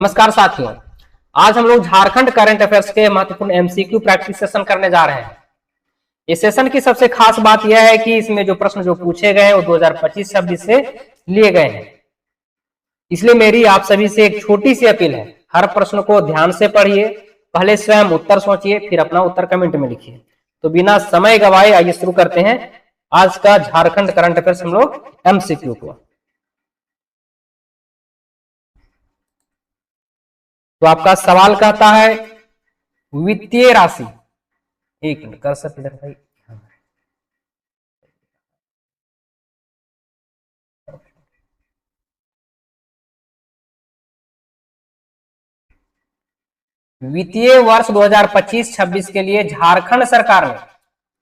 नमस्कार साथियों, आज हम लोग झारखंड करंट अफेयर्स के महत्वपूर्ण एमसीक्यू प्रैक्टिस सेशन करने जा रहे हैं। इस सेशन की सबसे खास बात यह है कि इसमें जो प्रश्न जो पूछे गए हैं वो 2025-26 से लिए गए हैं। इसलिए मेरी आप सभी से एक छोटी सी अपील है, हर प्रश्न को ध्यान से पढ़िए, पहले स्वयं उत्तर सोचिए, फिर अपना उत्तर कमेंट में लिखिए। तो बिना समय गवाए आइए शुरू करते हैं आज का झारखंड करंट अफेयर्स हम लोग एमसीक्यू को। तो आपका सवाल कहता है वित्तीय राशि, एक मिनट कर सकते भाई, वित्तीय वर्ष 2025-26 के लिए झारखंड सरकार ने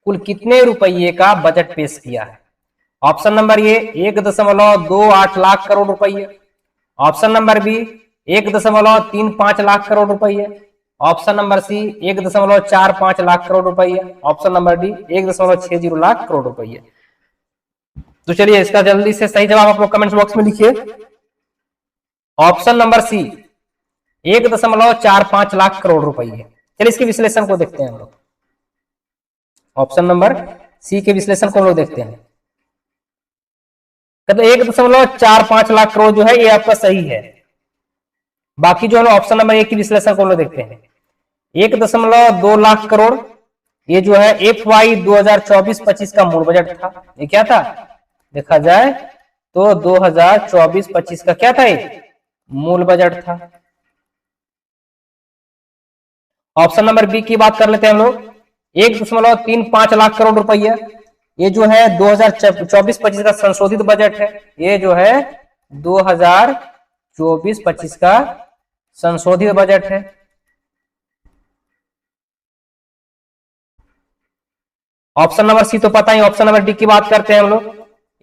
कुल कितने रुपये का बजट पेश किया है? Option number A 1.28 lakh crore रुपये, option number B 1.35 lakh crore रुपये, option number C 1.45 lakh crore रुपये, option number D 1.60 lakh crore रुपये। तो चलिए इसका जल्दी से सही जवाब आप लोग कमेंट बॉक्स में लिखिए। Option number C 1.45 lakh crore रुपये। चलिए इसके विश्लेषण को देखते हैं हम लोग। ऑप्शन नंबर सी के विश्लेषण को हम लोग देखते हैं। तो 1.45 लाख करोड़ जो है ये आपका सही है। बाकी जो है ऑप्शन नंबर ए की विश्लेषण को हम लोग देखते हैं। 1.2 लाख करोड़ ये जो है FY 2024-25 का मूल बजट था। ये क्या था देखा जाए तो 2024-25 का क्या था, ये मूल बजट था। ऑप्शन नंबर बी की बात कर लेते हैं हम लोग। 1.35 लाख करोड़ रुपया ये जो है 2024-25 का संशोधित बजट है। ये जो है 2024-25 का संशोधित बजट है। ऑप्शन नंबर सी तो पता ही। ऑप्शन नंबर डी की बात करते हैं हम लोग।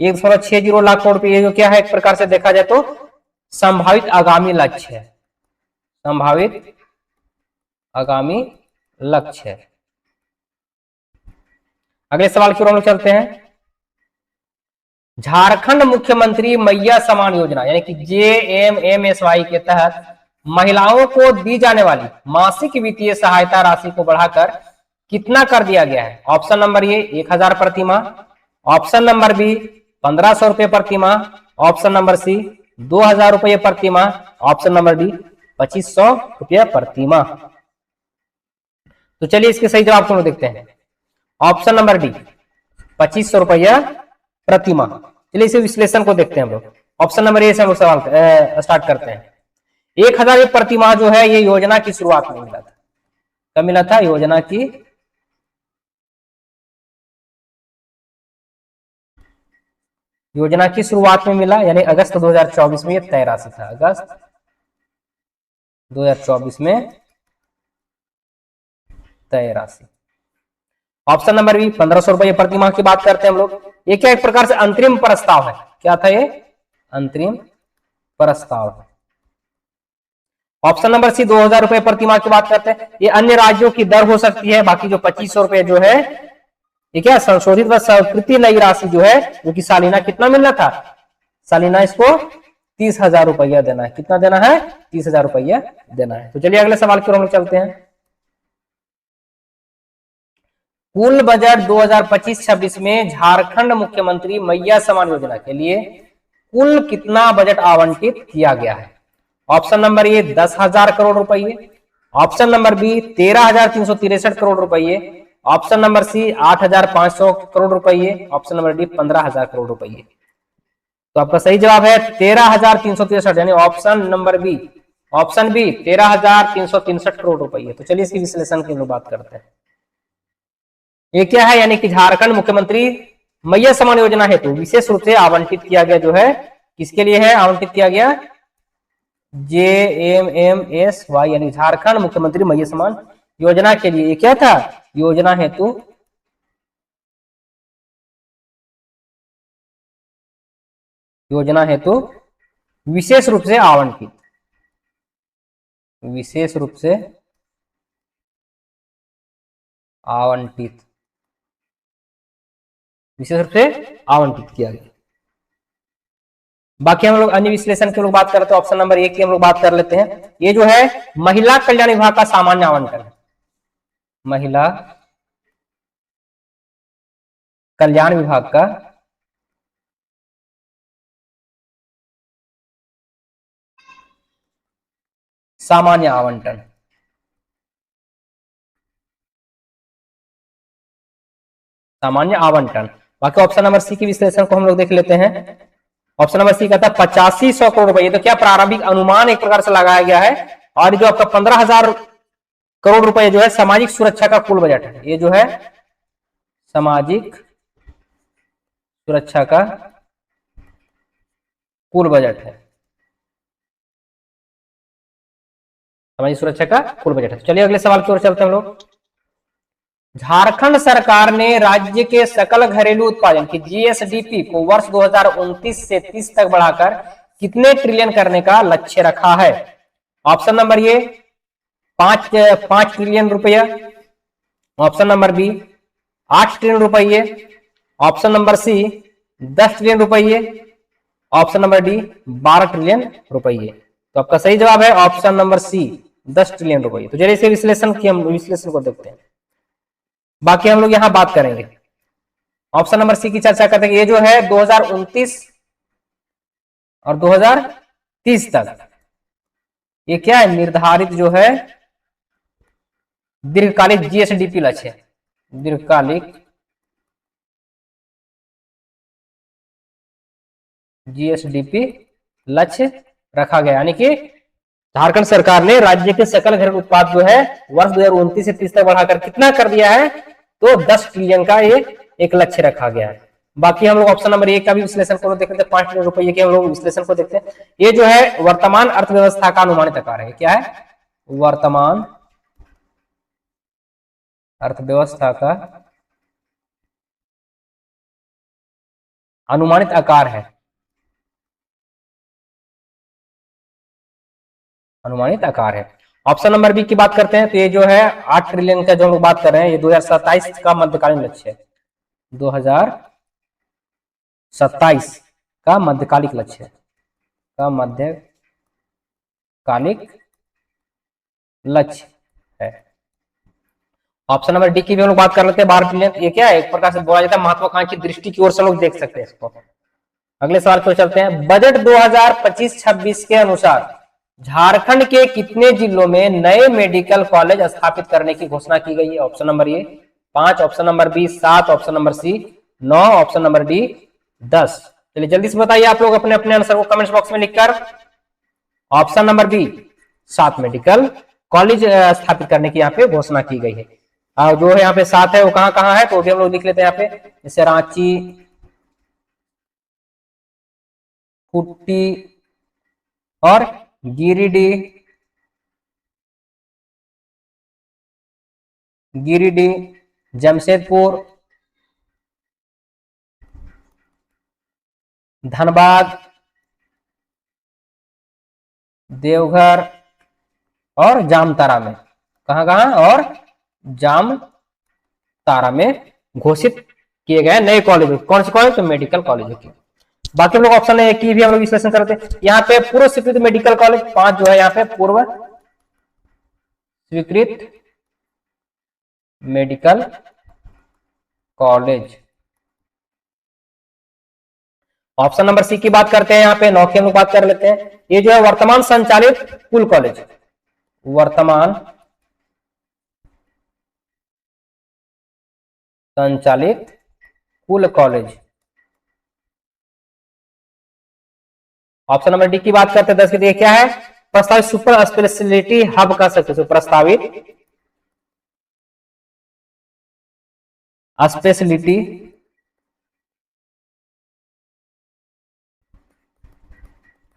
1.60 लाख करोड़ रुपये जो क्या है एक प्रकार से देखा जाए तो संभावित आगामी लक्ष्य है। संभावित आगामी लक्ष्य है। अगले सवाल की ओर हम लोग चलते हैं। झारखंड मुख्यमंत्री मैया समान योजना यानी कि JMMSY के तहत महिलाओं को दी जाने वाली मासिक वित्तीय सहायता राशि को बढ़ाकर कितना कर दिया गया है? ऑप्शन नंबर ए 1000 प्रति माह, ऑप्शन नंबर बी 1500 रुपये प्रति माह, ऑप्शन नंबर सी 2000 रुपये प्रति माह, ऑप्शन नंबर डी 2500 रुपये प्रति माह। तो चलिए इसके सही जवाब को देखते हैं। ऑप्शन नंबर डी 2500 रुपया प्रति माह। चलिए इसे विश्लेषण को देखते हैं हम लोग। ऑप्शन नंबर ए से हम लोग सवाल स्टार्ट करते हैं। 1000 प्रति माह जो है ये योजना की शुरुआत में मिला था। कब मिला था? योजना की शुरुआत में मिला, यानी अगस्त 2024 में ये तय राशि था। अगस्त 2024 में तय राशि। ऑप्शन नंबर बी 1500 रुपये प्रति माह की बात करते हैं हम लोग। ये क्या एक प्रकार से अंतरिम प्रस्ताव है। क्या था ये? अंतरिम प्रस्ताव है। ऑप्शन नंबर सी 2000 रुपये प्रति माह की बात करते हैं। ये अन्य राज्यों की दर हो सकती है। बाकी जो 2500 रुपये जो है ये क्या संशोधित व स्वीकृति नई राशि जो है जो कि सालिना कितना मिलना था? सालिना इसको 30,000 रुपया देना है। कितना देना है? 30,000 रुपया देना है। तो चलिए अगले सवाल की ओर हम चलते हैं। कुल बजट 2025-26 में झारखंड मुख्यमंत्री मैया समान योजना के लिए कुल कितना बजट आवंटित किया गया है? ऑप्शन नंबर ए 10,000 करोड़ रुपये, ऑप्शन नंबर बी 13,363 करोड़ रुपये, ऑप्शन नंबर सी 8,500 करोड़ रुपये, ऑप्शन नंबर डी 15,000 करोड़ रुपये। तो आपका सही जवाब है 13,363 यानी option number B. Option B 13,363 crore रुपये। तो चलिए इसकी विश्लेषण की हम बात करते हैं। ये क्या है? यानी कि झारखंड मुख्यमंत्री मैया समान योजना हेतु विशेष रूप से आवंटित किया गया जो है किसके लिए है? आवंटित किया गया JMMSY यानी झारखंड मुख्यमंत्री मैया समान योजना के लिए। ये क्या था? योजना हेतु विशेष रूप से आवंटित, विशेष रूप से आवंटित, विशेष रूप से आवंटित किया गया। बाकी हम लोग अन्य विश्लेषण की लोग बात करते हैं, ऑप्शन नंबर 1 की हम लोग बात कर लेते हैं। ये जो है महिला कल्याण विभाग का सामान्य आवंटन है, महिला कल्याण विभाग का सामान्य आवंटन, सामान्य आवंटन। बाकी ऑप्शन नंबर सी की विश्लेषण को हम लोग देख लेते हैं। ऑप्शन नंबर सी कहता है 8500 करोड़ रुपए, ये तो क्या प्रारंभिक अनुमान एक प्रकार से लगाया गया है। और जो आपका 15,000 करोड़ रुपए जो है सामाजिक सुरक्षा का कुल बजट है, ये जो है सामाजिक सुरक्षा का कुल बजट है, सामाजिक सुरक्षा का कुल बजट है। चलिए अगले सवाल की ओर चलते हैं हम लोग। झारखंड सरकार ने राज्य के सकल घरेलू उत्पादन की जीएसडीपी को वर्ष 2029 से 30 तक बढ़ाकर कितने ट्रिलियन करने का लक्ष्य रखा है? ऑप्शन नंबर ए 5 ट्रिलियन रुपया, ऑप्शन नंबर बी 8 ट्रिलियन रुपये, ऑप्शन नंबर सी 10 ट्रिलियन रुपये, ऑप्शन नंबर डी 12 ट्रिलियन रुपये। तो आपका सही जवाब है ऑप्शन नंबर सी 10 ट्रिलियन रुपये। तो जैसे विश्लेषण की हम विश्लेषण को देखते हैं, बाकी हम लोग यहां बात करेंगे। ऑप्शन नंबर सी की चर्चा करते हैं। ये जो है 2029 और 2030 तक, ये क्या है निर्धारित जो है दीर्घकालिक जीएसडीपी लक्ष्य, दीर्घकालिक जीएसडीपी लक्ष्य रखा गया, यानी कि झारखंड सरकार ने राज्य के सकल घरेलू उत्पाद जो है वर्ष 2029 से 30 तक बढ़ाकर कितना कर दिया है? तो 10 ट्रिलियन का ये एक लक्ष्य रखा गया है। बाकी हम लोग ऑप्शन नंबर 1 का भी विश्लेषण को देखते हैं, 5 ट्रिलियन रुपये के हम लोग विश्लेषण को देखते हैं। ये जो है वर्तमान अर्थव्यवस्था का अनुमानित आकार है, क्या है? वर्तमान अर्थव्यवस्था का अनुमानित आकार है, अनुमानित आकार है। ऑप्शन नंबर बी की बात करते हैं, तो ये जो है 8 ट्रिलियन का जो हम लोग बात कर रहे हैं, ये 2027 का मध्यकालीन लक्ष्य है, 2027 का मध्यकालिक लक्ष्य का मध्यकालिक लक्ष्य है। ऑप्शन नंबर डी की भी हम लोग बात कर लेते हैं, 12 ट्रिलियन। ये क्या है? एक प्रकार से बोला जाता है महत्वाकांक्षी दृष्टि की ओर से लोग देख सकते हैं इसको। अगले सवाल पर चलते हैं। बजट 2025-26 के अनुसार झारखंड के कितने जिलों में नए मेडिकल कॉलेज स्थापित करने की घोषणा की गई है? Option number A 5, option number B 7, option number C 9, option number D 10। चलिए जल्दी से बताइए आप लोग अपने अपने आंसर को कमेंट बॉक्स में लिखकर। Option number B 7 medical college स्थापित करने की यहाँ पे घोषणा की गई है। और जो है यहाँ पे 7 है वो कहाँ कहाँ है, तो भी हम लोग लिख लेते हैं यहाँ पे, जैसे रांची, खूंटी और गिरिडीह, जमशेदपुर, धनबाद, देवघर और जामताड़ा में, कहाँ और जामताड़ा में घोषित किए गए नए कॉलेज। कौन से कॉलेज? तो मेडिकल कॉलेज की। बाकी हम लोग ऑप्शन ए की भी हम लोग विश्लेषण करते हैं। यहाँ पे पूर्व स्वीकृत मेडिकल कॉलेज 5 जो है यहाँ पे पूर्व स्वीकृत medical college. Option number C की बात करते हैं, यहाँ पे 9 की हम लोग बात कर लेते हैं। ये जो है वर्तमान संचालित कुल कॉलेज, वर्तमान संचालित कुल कॉलेज। ऑप्शन नंबर डी की बात करते हैं 10 की, क्या है? प्रस्तावित सुपर स्पेशलिटी हब का सक्सेस, प्रस्तावित स्पेशलिटी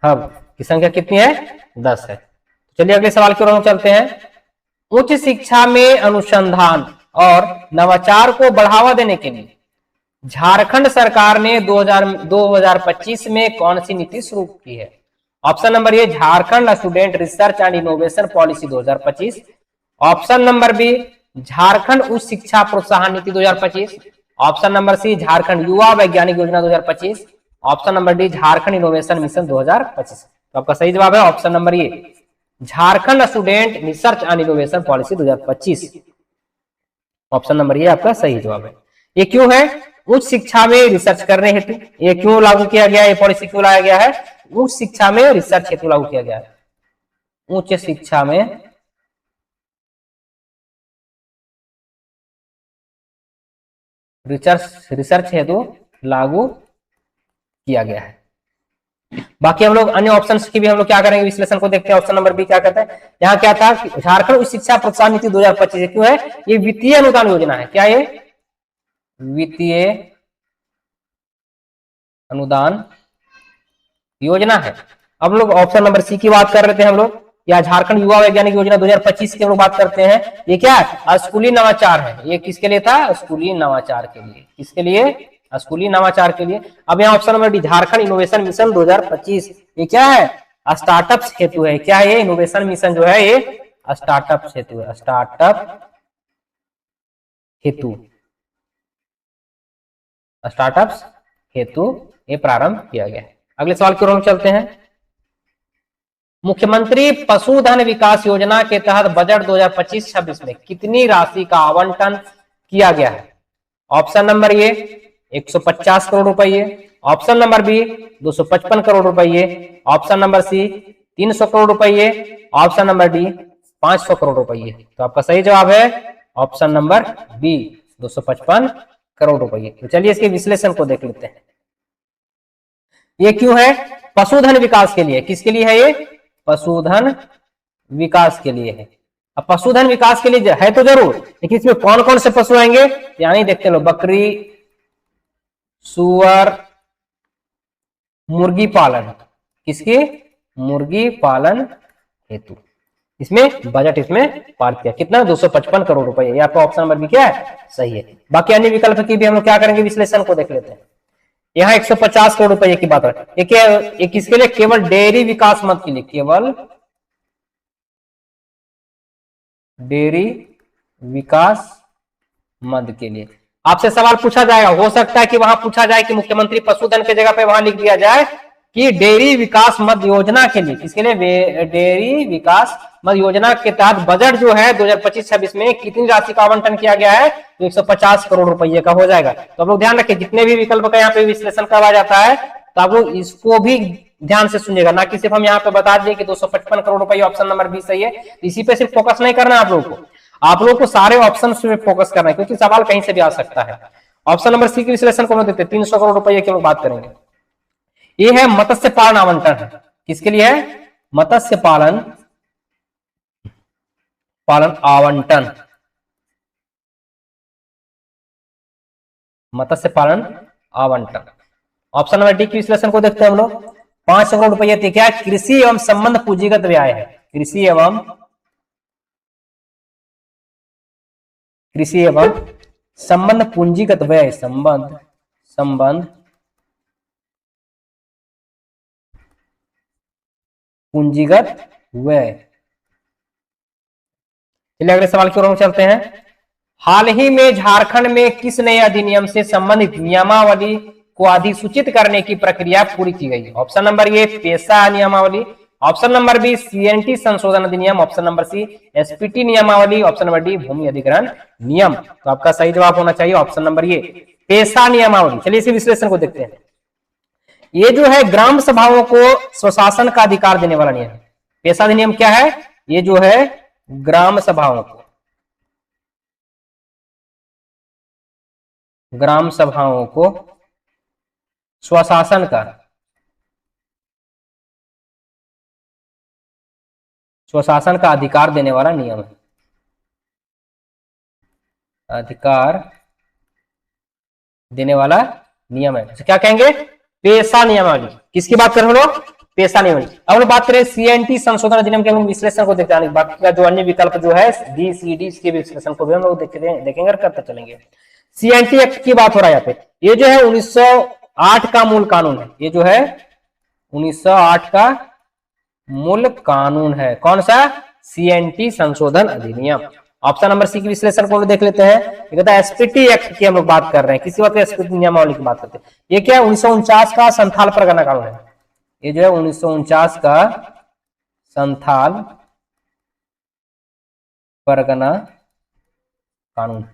हब की संख्या कितनी है? 10 है। चलिए अगले सवाल की ओर हम चलते हैं। उच्च शिक्षा में अनुसंधान और नवाचार को बढ़ावा देने के लिए झारखंड सरकार ने 2025 में कौन सी नीति शुरू की है? Option number A Jharkhand student research and innovation policy 2025, option number B Jharkhand उच्च शिक्षा प्रोत्साहन नीति 2025, ऑप्शन नंबर सी झारखंड युवा वैज्ञानिक योजना 2025, option number D Jharkhand innovation mission 2025। तो आपका सही जवाब है option number A, Jharkhand student research and innovation policy 2025। Option number ए आपका सही जवाब है। ये क्यों है? उच्च शिक्षा में रिसर्च करने हेतु ये क्यों लागू किया गया है, ये पॉलिसी क्यों लाया गया है? उच्च शिक्षा में रिसर्च हेतु लागू किया गया है। उच्च शिक्षा में रिसर्च हेतु लागू किया गया है। बाकी हम लोग अन्य ऑप्शंस की भी हम लोग क्या करेंगे, विश्लेषण को देखते हैं। ऑप्शन नंबर बी क्या कहता है? यहाँ क्या था? झारखंड उच्च शिक्षा प्रोत्साहन नीति 2025 क्यों है? ये वित्तीय अनुदान योजना है। क्या ये? वित्तीय अनुदान योजना है। अब लोग ऑप्शन नंबर सी की बात कर रहे थे हम लोग, या झारखंड युवा वैज्ञानिक योजना 2025 की हम लोग बात करते हैं। ये क्या है? स्कूली नवाचार है। ये किसके लिए था? स्कूली नवाचार के लिए। किसके लिए? स्कूली नवाचार के लिए। अब यहाँ option number D Jharkhand innovation mission 2025, ये क्या है? स्टार्टअप्स हेतु है। क्या है? इनोवेशन मिशन जो है ये स्टार्टअप्स हेतु है। स्टार्टअप हेतु, स्टार्टअप्स हेतु ये प्रारंभ किया गया है। अगले सवाल की ओर हम चलते हैं। मुख्यमंत्री पशुधन विकास योजना के तहत बजट 2025-26 में कितनी राशि का आवंटन किया गया है? ऑप्शन नंबर ए 150 करोड़ रुपए, ऑप्शन नंबर बी 255 करोड़ रुपए, ऑप्शन नंबर सी 300 करोड़ रुपए, ऑप्शन नंबर डी 500 करोड़ रुपए। तो आपका सही जवाब है ऑप्शन नंबर बी 255 करोड़ रुपए। तो चलिए इसके विश्लेषण को देख लेते हैं। ये क्यों है? पशुधन विकास के लिए। किसके लिए है ये? पशुधन विकास के लिए है। अब पशुधन विकास के लिए है तो जरूर, लेकिन इसमें कौन कौन से पशु आएंगे यानी देखते लो, बकरी, सुअर, मुर्गी पालन। किसके? मुर्गी पालन हेतु इसमें बजट इसमें पारित किया। कितना? 255 करोड़ रुपए। ये आपका ऑप्शन नंबर भी क्या है? सही है। बाकी अन्य विकल्प की भी हम लोग क्या करेंगे, विश्लेषण को देख लेते हैं। यहाँ 150 करोड़ रुपए की बात है। ये किसके लिए? केवल डेयरी विकास मद के लिए, केवल डेयरी विकास मद के लिए। आपसे सवाल पूछा जाएगा, हो सकता है कि वहां पूछा जाए कि मुख्यमंत्री पशुधन के जगह पे वहां लिख दिया जाए कि डेयरी विकास मद योजना के लिए। किसके लिए? डेयरी विकास मद योजना के तहत बजट जो है 2025-26 में कितनी राशि का आवंटन किया गया है? तो 150 करोड़ रुपए का हो जाएगा। तो आप लोग ध्यान रखें, जितने भी विकल्प का यहाँ पे विश्लेषण करवाया जाता है तो आप लोग इसको भी ध्यान से सुनिएगा, ना कि सिर्फ हम यहाँ पे बता दें कि 255 करोड़ रुपए ऑप्शन नंबर बी सही है। इसी पे सिर्फ फोकस नहीं करना आप लोगों को, आप लोगों को सारे ऑप्शन में फोकस करना है, क्योंकि सवाल कहीं से भी आ सकता है। ऑप्शन नंबर सी के विश्लेषण को देते हैं। 300 करोड़ रुपए की हम बात करेंगे। ये है मत्स्य पालन आवंटन है। किसके लिए है? मत्स्य पालन आवंटन, मत्स्य पालन आवंटन। ऑप्शन नंबर डी के विश्लेषण को देखते हैं हम लोग। 500 करोड़ रुपए क्या है? कृषि एवं संबंध पूंजीगत व्यय है। कृषि एवं संबंध पूंजीगत व्यय, संबंध पूंजीगत व्यय। चलिए अगले सवाल की ओर हम चलते हैं। हाल ही में झारखंड में किस नए अधिनियम से संबंधित नियमावली को अधिसूचित करने की प्रक्रिया पूरी की गई? ऑप्शन नंबर ए पेशा नियमावली, ऑप्शन नंबर बी सीएनटी संशोधन अधिनियम, ऑप्शन नंबर सी एसपीटी नियमावली, ऑप्शन नंबर डी भूमि अधिग्रहण नियम। तो आपका सही जवाब होना चाहिए ऑप्शन नंबर ए पेशा नियमावली। चलिए इसी विश्लेषण को देखते हैं। ये जो है ग्राम सभाओं को स्वशासन का अधिकार देने वाला नियम है। पेशा अधिनियम क्या है? ये जो है ग्राम सभाओं को स्वशासन का अधिकार देने वाला नियम है। अधिकार देने वाला नियम है, तो क्या कहेंगे? पेशा नियमावली। किसकी बात कर रहे हो लोग? पेशा नियमावली। अब हम बात करें सीएनटी संशोधन अधिनियम के विश्लेषण को देखते हैं। बाकी का जो अन्य विकल्प जो है डी सी डी इसके विश्लेषण को भी हम लोग देखेंगे और करते चलेंगे। सीएनटी एक्ट की बात हो रहा है यहाँ पे। ये जो है 1908 का मूल कानून है। ये जो है 1908 का मूल कानून है। कौन सा? सीएनटी संशोधन अधिनियम। ऑप्शन नंबर सी की विश्लेषण को देख लेते हैं। ये कहता है एसपीटी एक्ट की हम लोग बात कर रहे हैं, किसी वक्त एसपीटी नियमावली की बात करते हैं। ये क्या है 1949 का संथाल परगना कानून है। ये जो है 1949 का संथाल परगना कानून।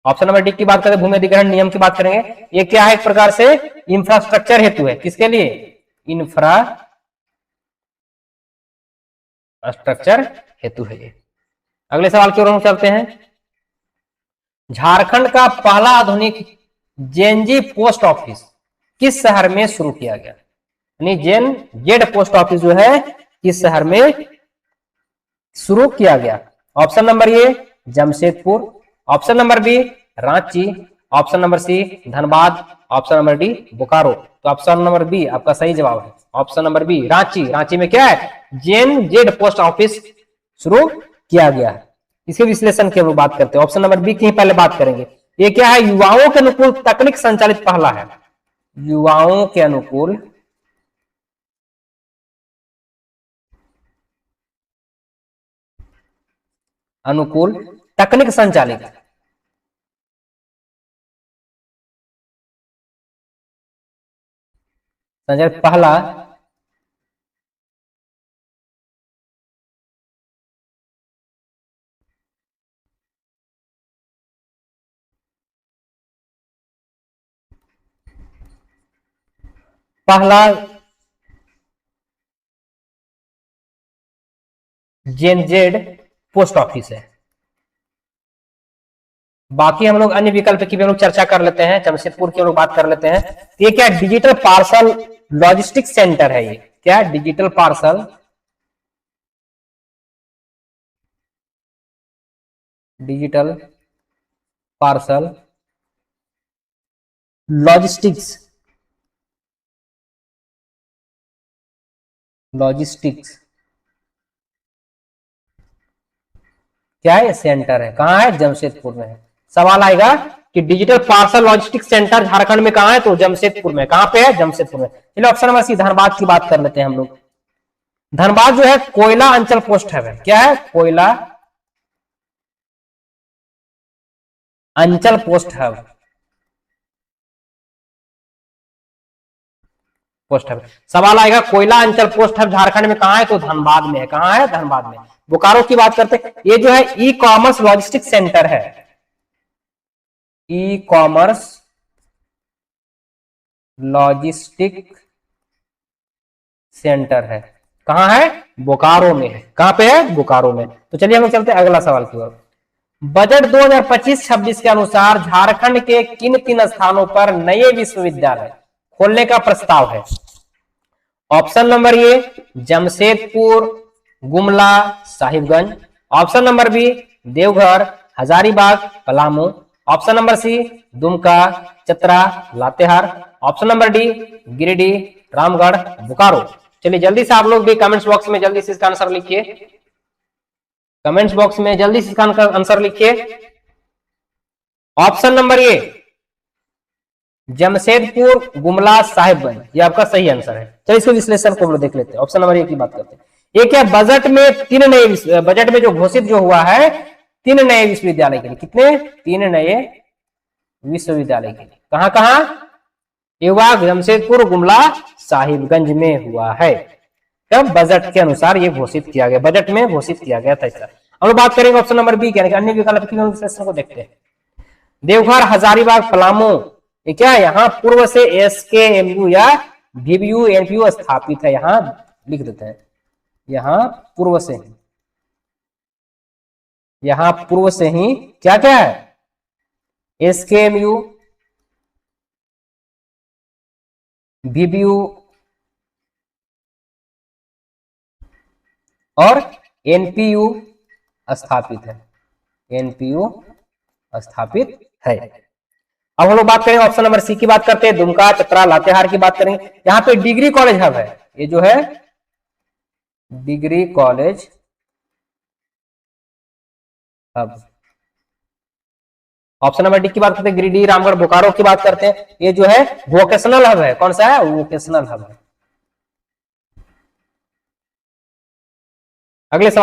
ऑप्शन नंबर डी की बात करें भूमि अधिग्रहण नियम की बात करेंगे। ये क्या है एक प्रकार से इंफ्रास्ट्रक्चर हेतु है, किसके लिए? इंफ्रास्ट्रक्चर हेतु है ये। अगले सवाल की ओर हम चलते हैं। झारखंड का पहला आधुनिक जेएनजी पोस्ट ऑफिस किस शहर में शुरू किया गया? यानी जेड पोस्ट ऑफिस जो है किस शहर में शुरू किया गया? Option number A Jamshedpur, option number B Ranchi, option number C Dhanbad, option number D Bokaro. तो ऑप्शन नंबर बी आपका सही जवाब है, option number B Ranchi. Ranchi में क्या है जेड पोस्ट ऑफिस शुरू किया गया है। इसके विश्लेषण की हम बात करते हैं। ऑप्शन नंबर बी की पहले बात करेंगे। ये क्या है युवाओं के अनुकूल तकनीक संचालित पहला है, युवाओं के अनुकूल तकनीक संचालित पहला जेड पोस्ट ऑफिस है। बाकी हम लोग अन्य विकल्प की भी हम लोग चर्चा कर लेते हैं। जमशेदपुर की हम लोग बात कर लेते हैं। ये क्या डिजिटल पार्सल लॉजिस्टिक्स सेंटर है। ये क्या डिजिटल पार्सल लॉजिस्टिक्स क्या है सेंटर है, कहां है जमशेदपुर में है। सवाल आएगा कि digital parcel logistics centre Jharkhand में कहां है, तो जमशेदपुर में। कहां पे है? जमशेदपुर में। चलिए ऑप्शन नंबर सी धनबाद की बात कर लेते हैं हम लोग। धनबाद जो है कोयला अंचल पोस्ट है। क्या है? कोयला अंचल पोस्ट हब। सवाल आएगा कोयला अंचल पोस्ट हब झारखंड में कहां है, तो धनबाद में है। कहां है? धनबाद में। बोकारो की बात करते हैं। ये जो है ई कॉमर्स लॉजिस्टिक सेंटर है, ई कॉमर्स लॉजिस्टिक सेंटर है। कहां है? बोकारो में है। कहां पे है? बोकारो में। तो चलिए हम चलते हैं अगला सवाल की ओर। बजट 2025-26 के अनुसार झारखंड के किन किन स्थानों पर नए विश्वविद्यालय खोलने का प्रस्ताव है? Option number A Jamshedpur, Gumla, Sahibganj, option number B Deoghar, Hazaribagh, Palamu, option number C Dumka, Chatra, Latehar, option number D Giridih, Ramgarh, Bokaro. चलिए जल्दी से आप लोग भी कमेंट्स बॉक्स में जल्दी से इसका आंसर लिखिए। कमेंट्स बॉक्स में जल्दी से इसका आंसर लिखिए। Option number A Jamshedpur, Gumla, Sahibganj, ये आपका सही आंसर है। चलिए इसके विश्लेषण को हम लोग देख लेते हैं। ऑप्शन नंबर ए की बात करते हैं। ये क्या बजट में तीन नए, बजट में जो घोषित जो हुआ है 3 नए विश्वविद्यालय के लिए। कितने? 3 नए विश्वविद्यालय के लिए। कहां कहां? युवा जमशेदपुर, गुमला, साहिबगंज में हुआ है। तब बजट के अनुसार ये घोषित किया गया, बजट में घोषित किया गया था। इसका हम लोग बात करेंगे ऑप्शन नंबर बी, अन्य विकल्प की विश्लेषण को देखते हैं। देवघर, हजारीबाग, पलामू, ये क्या है यहाँ पूर्व से एसकेएमयू या भीबीयू एनपीयू स्थापित है। यहाँ लिख देते हैं, यहाँ पूर्व से ही क्या क्या है एसकेएमयू, भीबीयू और एनपीयू स्थापित है। एनपीयू स्थापित है। अब हम लोग बात करें ऑप्शन नंबर सी की बात करते हैं। दुमका, चतरा, लातेहार की बात करेंगे। यहाँ पे डिग्री कॉलेज हब है। ये जो है degree college hub. Option number D की बात करते हैं। गिरिडीह, रामगढ़, बोकारो की बात करते हैं। ये जो है वोकेशनल हब है। कौन सा है? वोकेशनल हब है। अगले सवाल